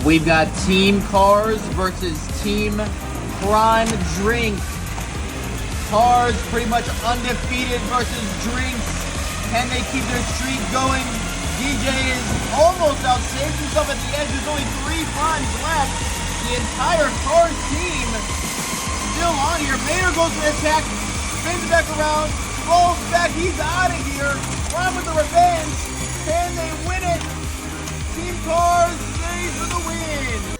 We've got Team Cars versus Team Prime Drink. Cars pretty much undefeated versus Drinks. Can they keep their streak going? DJ is almost out, saves himself at the edge. There's only 3 primes left. The entire Cars team still on here. Mater goes for attack, spins back around, rolls back. He's out of here. Prime with the revenge. Can they win it? Team Cars